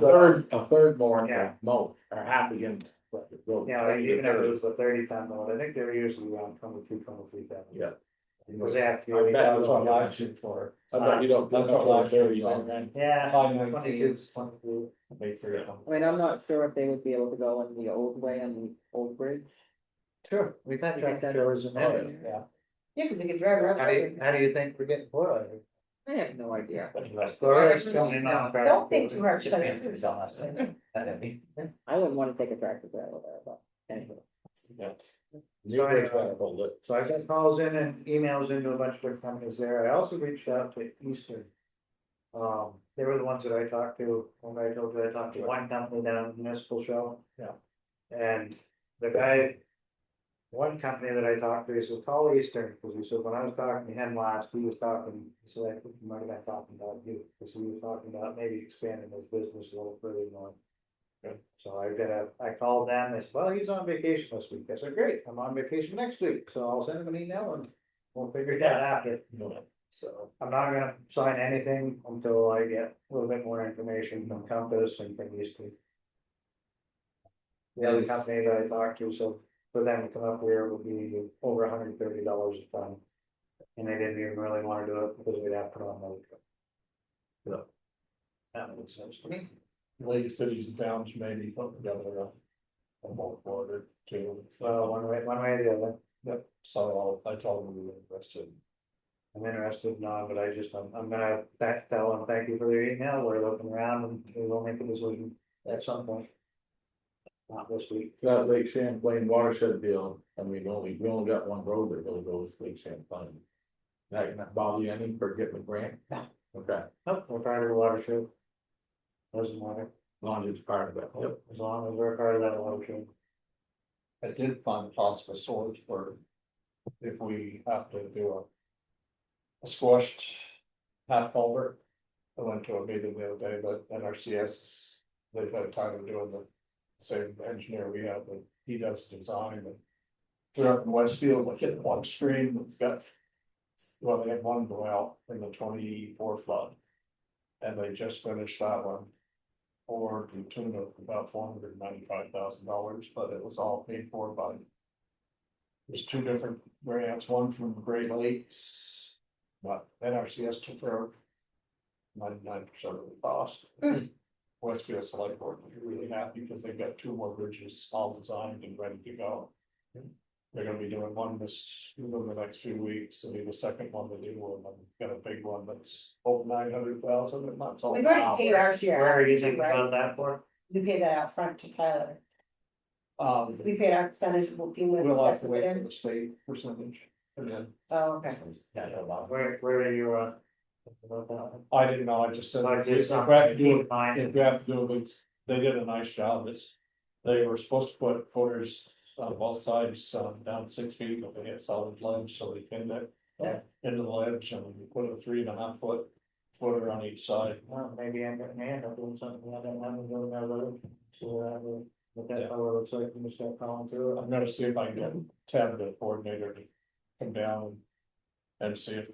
third more, Yeah. no, or half again. Yeah, even if it was the 30-ton load, I think they're usually around 22, 23,000. Yeah. Because they have to. I bet That's what you I don't, shoot for. I bet you don't. That's what last year was on. Yeah. High 22, 19s. 22. Wait for it. I mean, I'm not sure if they would be able to go in the old way on the old bridge. Sure, we've had You get tractor that- trailers in there. Yeah. Yeah, cause they could drive around. How do you think we're getting for it? I have no idea. Don't think too hard. Shut it. I wouldn't wanna take a tractor trailer there, but anyway. New bridge gotta hold it. So I got calls in and emails into a bunch of different companies there. I also reached out to Eastern. They were the ones that I talked to, when I told you I talked to one company down at the municipal show. Yeah. And the guy, one company that I talked to, he said, call Eastern, because he said, when I was talking to him last, he was talking, he said, I think he might have been talking about you, because he was talking about maybe expanding his business a little further north. So I called them, they said, well, he's on vacation this week. I said, great, I'm on vacation next week, so I'll send him an email and we'll figure it out after. So I'm not gonna sign anything until I get a little bit more information from Compass and from Eastern. The other company that I talked to, so for them to come up here would be over $130 a ton. And they didn't even really wanna do it because we'd have to put on another truck. That makes sense to me. Lake cities and towns maybe put together a bulk order too. Well, one way or the other. Yep, so I told them we were interested. I'm interested, no, but I'm gonna tell them, thank you for their email, we're looking around and we will make a decision at some point. not this week. That Lake Champlain watershed deal, I mean, we only got one road that really goes to Lake Champlain. That bother you any for getting the grant? No. Okay, Nope, we're part of the watershed. Doesn't matter, as long as it's part of it. Yep. as long as we're part of that watershed. I did find possible storage for if we have to do a squashed half culvert. I went to a meeting the other day, but NRCS, they've had time of doing the same engineer we have, but he does design and. We're up in Westfield, like in one stream that's got. Well, they had one go out in the 24 flood. And they just finished that one. For the tune of about $495,000, but it was all paid for by. There's two different grants, one from Great Lakes. But NRCS took care of. 99% of the cost. Westfield Selectboard was really happy because they've got two more bridges all designed and ready to go. They're gonna be doing one in the next few weeks, and the second one to do, and I've got a big one that's over 900,000, and that's all. We've already paid our share. Where are you too, thinking right? about that for? We paid that out front to Tyler, we paid our percentage of what FEMA We'll have to tested wait it for in. the state percentage, and then, Oh, okay. Yeah, no, Bob. Where are you, about that? I didn't know, I just said. I If just you have to do keep it, in mind. if you have to do it, they did a nice job, they were supposed to put footers on both sides, down 6 feet, but they had solid ledge, so they pinned it. Into the ledge, and we put a 3.5 foot footer on each side. Well, maybe I'm getting hand up doing something I don't have to go down the road. So, what that color looks like, when you start calling through it. I'm gonna see if I can get Ted, the coordinator, to come down and see if,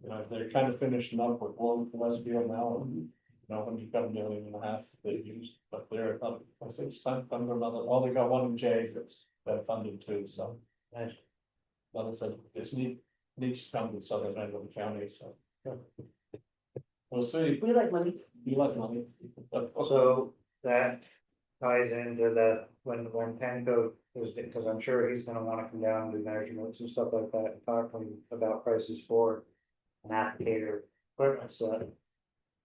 you know, they're kind of finishing up with one Westfield now. And, you know, when you've got $1.5 million they've used, but they're, I said, it's time to fund another, well, they got one in J that's been funded too, so. Nice. But I said, this needs to come to the southern end of the county, so. We'll see, We like money. you like money, but also, So that ties into that, when Penco is, because I'm sure he's gonna wanna come down and do measurements and stuff like that, and talk to him about prices for an applicator equipment set.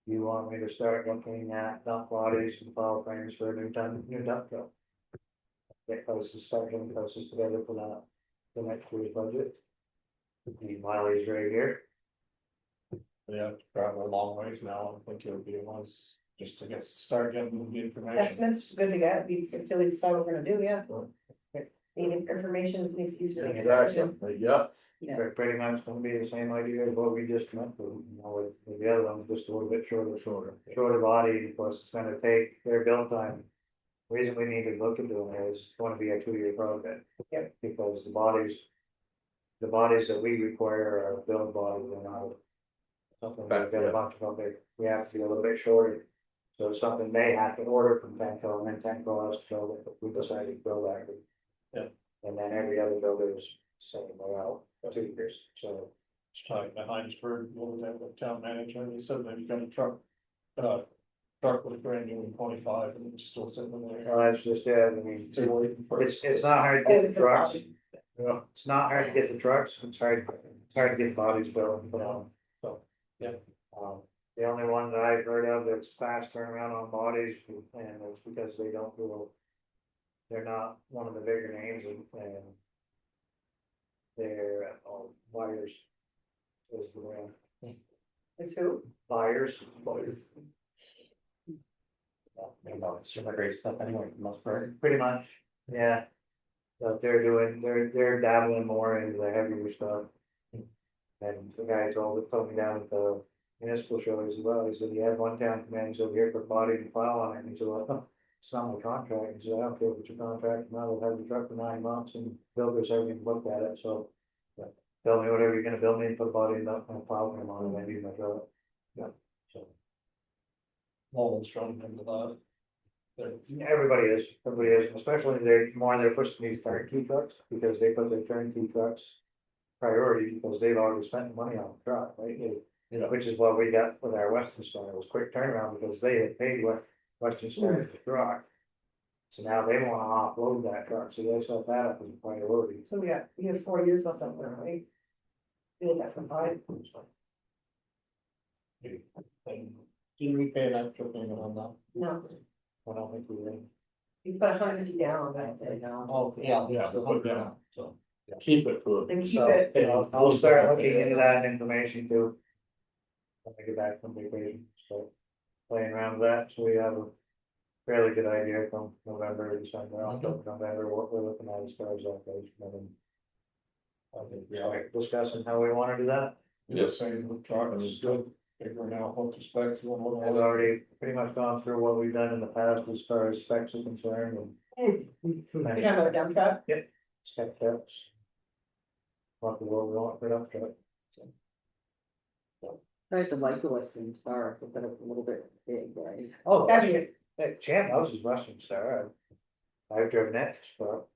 You want me to start looking at dump bodies and plow frames for a new dump truck? Get prices, start getting prices together for that, the next year's budget. Meanwhile, he's right here. yeah, travel a long ways now, I think it would be once, just to start getting the information. Estimates are good to get, until we decide what we're gonna do, yeah. Needing information makes it easier to make a decision. Exactly, yeah, Yeah. They're pretty much gonna be the same idea as what we just went through, you know, with the other one, just a little bit shorter body, plus it's gonna take their build time. Reason we need to look into it is it's gonna be a 2-year project. Yep. Because the bodies that we require are build bodies, they're not. Something we've got a bunch of them, we have to be a little bit shorter. So it's something they have to order from Tenco, and then Tenco has to build it, but we decided to build that. Yeah. And then every other builder is sending them out 2 years, so. It's like the Heinsberg, what was that, the town manager, and he said they've got a truck was brand new in 25 and it's still sitting there. Well, that's just, yeah, I mean, Still waiting for it. it's not hard to get the trucks, Yeah, it's not hard to get the trucks, it's hard to get bodies built and put on, so. Yeah. The only one that I've heard of that's fast turnaround on bodies, and it's because they don't do. They're not one of the bigger names, and they're, wires. Is the brand, Is who? buyers. You know, super great stuff anyway, for the most part. Pretty much, yeah. But they're dabbling more into the heavier stuff. And the guy told me down at the municipal show as well, he said he had one town come in, he said, here, put body and plow on it, and he said, well, it's not my contract, he said, I don't care what your contract, now they'll have the truck for 9 months, and builders haven't even looked at it, so. Yeah, tell me whatever you're gonna build me, and put a body and a plow frame on it, and I use my truck. Yeah, so. Nolan's running into that. Everybody is, especially they're pushing these turnkey trucks, because they put their turnkey trucks. Priority, because they've already spent the money on the truck, right? Yeah. Which is what we got with our Western Star, it was quick turnaround, because they had paid Western Star for the truck. So now they wanna offload that truck, so they set that up as a priority. So we have 4 years left on there, right? We did that for 5. And didn't we pay an extra payment on that? No, I don't think we did. You put 100 down, I'd say no. Oh, yeah. Yeah, so put down. So, Keep it for. Then keep So, it. I'll start looking into that information too. When I get back from vacation, so playing around with that, so we have a fairly good idea from November, December, October, November, what we're looking at as far as that goes, and then. I think, discussing how we wanna do that. Yes, same with truck, and it's good, figuring out what the specs. What I've already pretty much gone through what we've done in the past as far as specs are concerned and. You have a dump truck? Spec steps. What the world we want for dump truck. Nice to like the Western Star, but then it's a little bit big, right? Oh, Actually, Champ House is Western Star. I've driven it, but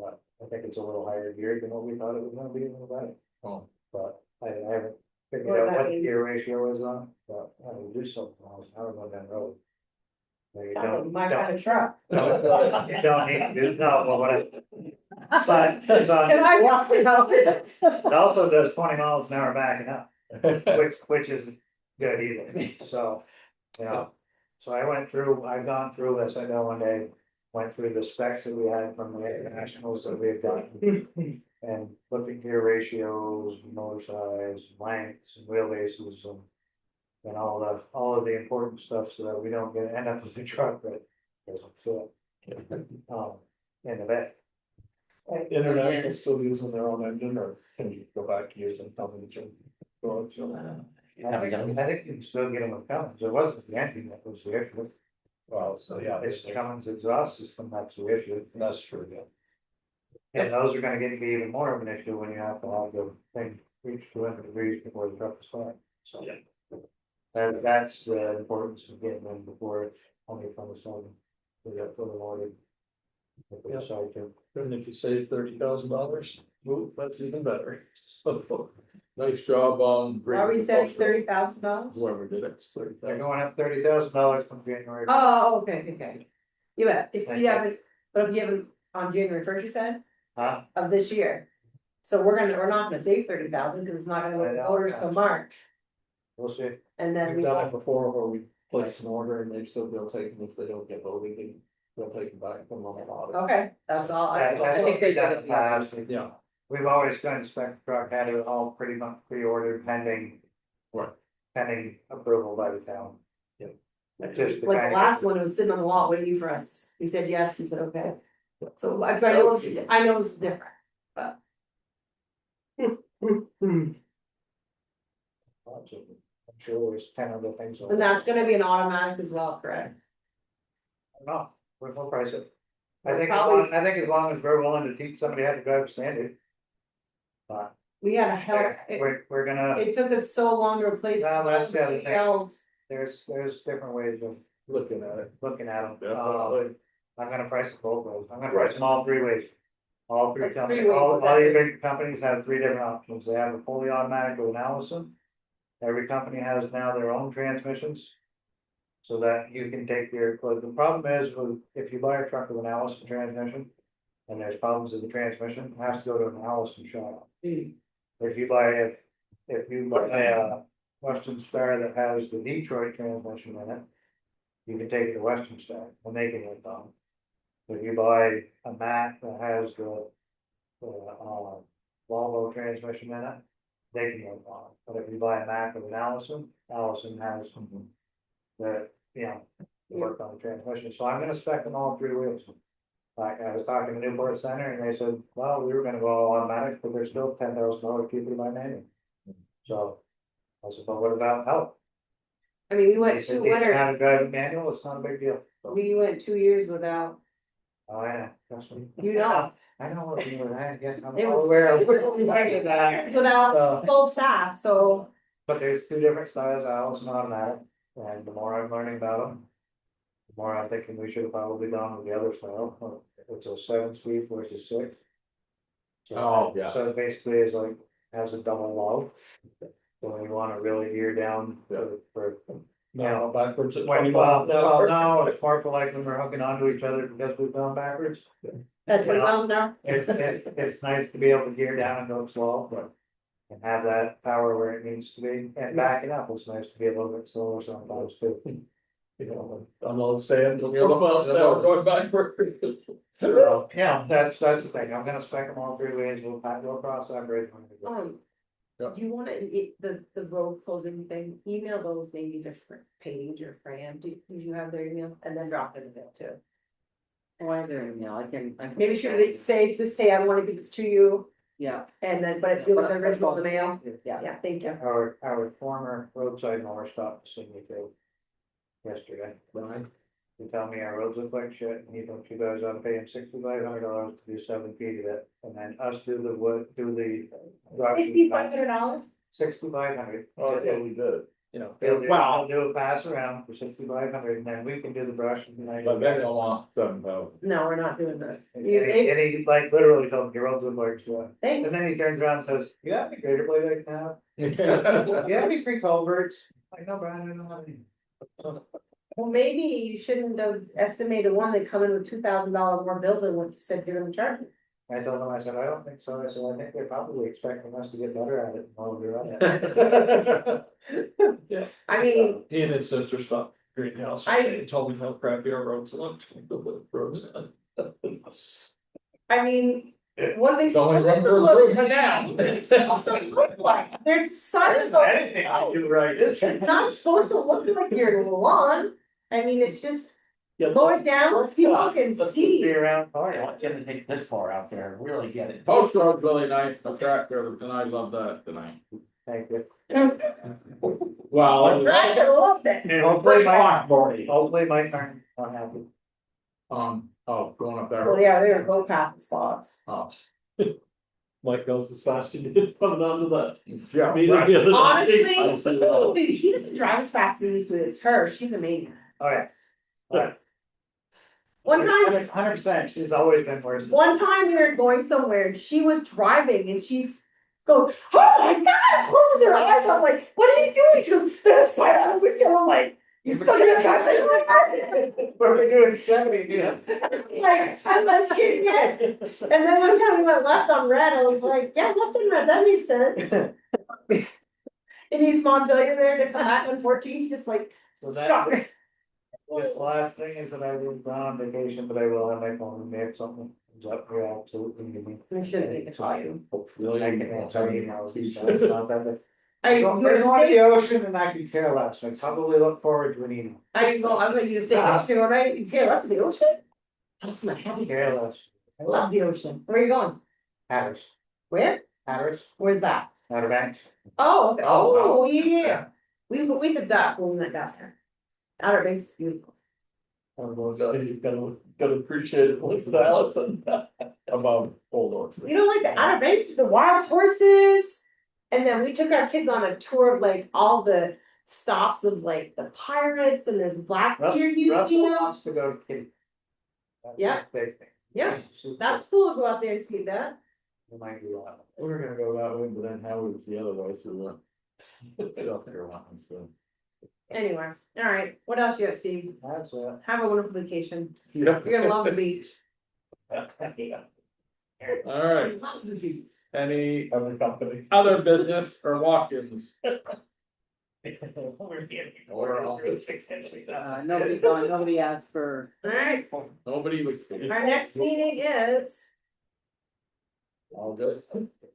I think it's a little higher geared than what we thought it was gonna be in the back. Oh. But I haven't figured What out that what the mean? gear ratio is on, but I will do something else, I don't know down the road. No, you sounds like don't- my don't- kind of truck. You don't need to do, no, well, what but it's on, Can I walk it out? it also does 20 miles an hour backing up, which isn't good either, so, you know. So I've gone through, as I know one day, went through the specs that we had from the internationals that we had done. And looked at gear ratios, motor size, lengths, and wheelbases, and all of the important stuff, so that we don't end up with a truck that doesn't fit. In the bed. International still using their own engine, or can you go back to using something that you? I think you can still get them with Cummins, it wasn't the engine that was the issue. Well, so yeah, It's the Cummins exhaust system that's the issue. that's true, yeah. And those are gonna get to be even more of an issue when you have to have the thing reach 200 degrees before the truck is started, so. Yeah. That's the importance of getting them before it's only from the sun. We got for the morning. If we Yeah. decide to. and if you save $30,000, well, that's even better. Nice job on. Are we saying $30,000? Whoever did it, it's They're 30,000. going up $30,000 from January. Oh, okay. You bet, if Thank you you. haven't, but if you haven't, on January 1st, you said, Huh? of this year. So we're not gonna save 30,000, because it's not gonna go I to know, voters yeah. till March, We'll see. and then We've we. done it before where we place an order and they still go take them if they don't get voted, they'll take them back from on the audit. Okay, that's all, That's I what think they we've done did in it the past. Yeah. We've always done inspect the truck, had it all pretty much pre-ordered pending. Right. Pending approval by the town. Yeah. Just to like kind the of- last one was sitting on the lot waiting for us, he said yes, he said okay. So I know it's different, but. And I'm sure there's 10 other things. that's gonna be an automatic as well, correct? No, we'll price it. I We'll think probably- I think as long as we're willing to teach somebody how to drive a standard. But We had a hell, we're gonna, it took us so long to replace. Well, that's the other thing. CLs. there's different ways of Looking at it. looking at them. Definitely. I'm gonna price them both ways. I'm gonna price them all three ways. All three That's companies, three ways, all exactly. your big companies have three different options. They have a fully automatic with an Allison. Every company has now their own transmissions. So that you can take your, well, the problem is with, if you buy a truck with an Allison transmission. And there's problems with the transmission, it has to go to an Allison shop. If you buy a Western Star that has the Detroit transmission in it. You can take it to Western Star and they can work on it. If you buy a Mack that has the Volvo transmission in it. They can work on it, but if you buy a Mack with an Allison has the, work on the transmission, so I'm gonna spec them all three ways. Like, I was talking to Newport Center and they said, well, we were gonna go all automatic, but there's still $10,000 cheaper by manual. So, I said, but what about help? I mean, we They went said, two "Teach you winters, how to drive a manual, it's not a big deal. we went 2 years without, Oh, I know, trust me. you know. I know what you were, I guess, I'm It all was- aware of. Without full staff, so. But there's two different styles, Allison automatic, and the more I'm learning about them. The more I'm thinking we should have probably gone with the other style, it's a 7-speed versus 6. So, Oh, yeah. So it basically is like, has a double low. So when you wanna really gear down for. Now backwards at When 20 you, miles an hour. no, it's more for like when we're hooking onto each other because we've gone backwards. At 20 miles an hour? It's nice to be able to gear down and go slow, but. And have that power where it needs to be, and back it up, it's nice to be a little bit slower sometimes too. You know, I'm all saying, going backward. Yeah, that's the thing, I'm gonna spec them all 3 ways, we'll go across that bridge. when we go. Yeah. Do you wanna, the road closing thing, email those maybe to Paige or Fran, do you have their email, and then drop it in the mail too? Why their email, I can. Maybe should they say, just say, I wanna give this to you, Yeah. and then, but it's the original in the mail, Yeah. yeah, thank you. Our former roadside mower stopped to see me too. Yesterday, Right. he told me our roads look like shit, and he thinks you guys ought to pay him $6,500 to do 7 feet of it, and then us do the wood, do the. $5,500? $6,500. Oh, yeah, we did. You know, He'll do a pass around for 6,500, and then we can do the brush. And then But then you'll want some, No, we're not doing that. And he like literally told me your roads look like shit. And Thanks. then he turns around and says, you have any greater blade I can have? You have any free culverts? Like, no, Brian, I don't have any. Well, maybe you shouldn't have estimated one that come in with $2,000 more bill than what you said you're gonna charge. I told him, I said, I don't think so. I said, I think they're probably expecting us to get better at it while we're on it. I mean, he and his sister stopped greenhouse, they told me how crappy our roads looked. Roads. I mean, what are they So we supposed to run look through now? It's supposed to look like, they're signs of. Anything I do right. It's not supposed to look like your lawn, I mean, it's just Yeah, lower down, so people can Let's see. be around. Oh, yeah, I'm gonna take this far out there and really get it. Post road's really nice, the tractor, and I love that tonight. Thank you. Well, Tractor loved it. Hopefully my, Boarding. hopefully my turn, not happy. Going up Well, there. yeah, they're both path spots. Oh, Mike goes as fast as he did coming onto that. yeah, meeting right. the other day. Honestly, I was like, oh. dude, he doesn't drive as fast as he used to, it's her, she's amazing. Oh, yeah. One time, 100%, she's always been worse. one time we were going somewhere and she was driving and she goes, oh my god, closes her eyes, I'm like, what are you doing? She goes, there's a spider on the windshield, I'm like, you still gonna drive like What are we doing, 70, yeah? Like, I'm not kidding yet. And then one time we went left on red, I was like, yeah, left on red, that makes sense. In East Montpelier there, to come back on 14, just like, So stop that, it. this last thing is that I will go on vacation, but I will have my phone with me if something comes up, you're absolutely give me. We shouldn't need to call you. Hopefully. I can answer emails and stuff, it's not that. Are you We're gonna going to stay? the ocean and I can care less, I probably look forward to an email. Are you going, I was like, you stay next to right? You care less of the ocean? That's my happy Care place. less. I love the ocean. Where are you going? Hatteras, Where? Hatteras, Where's that? Outer Banks. Oh, okay. Oh, Oh, yeah. We did that when we went down there. Outer Banks, is beautiful. You gotta appreciate it, with Allison. Above Old Orchard. You know, like the Outer Banks, the wild horses. And then we took our kids on a tour of like all the stops of like the pirates and there's Blackbeard Russell Museum. wants to go to Kitty. That's Yeah. his big thing. Yeah, Super- that's cool to go out there and see that. It might be wild. We were gonna go that way, but then Howard was the other way, so we went. South Carolina, so. Anyway, all right, what else you got, Steve? That's Have a wonderful vacation. Yeah. You're gonna love the beach. All right, Love the beach. any Other company. other business or walk-ins? Nobody asked for. All right, Nobody was. our next meeting is August.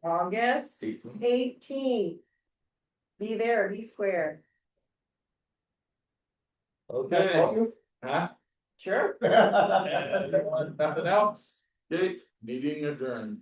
August 18th. 18th. Be there, be square. Okay. Huh? Sure. Nothing else? Okay, meeting adjourned.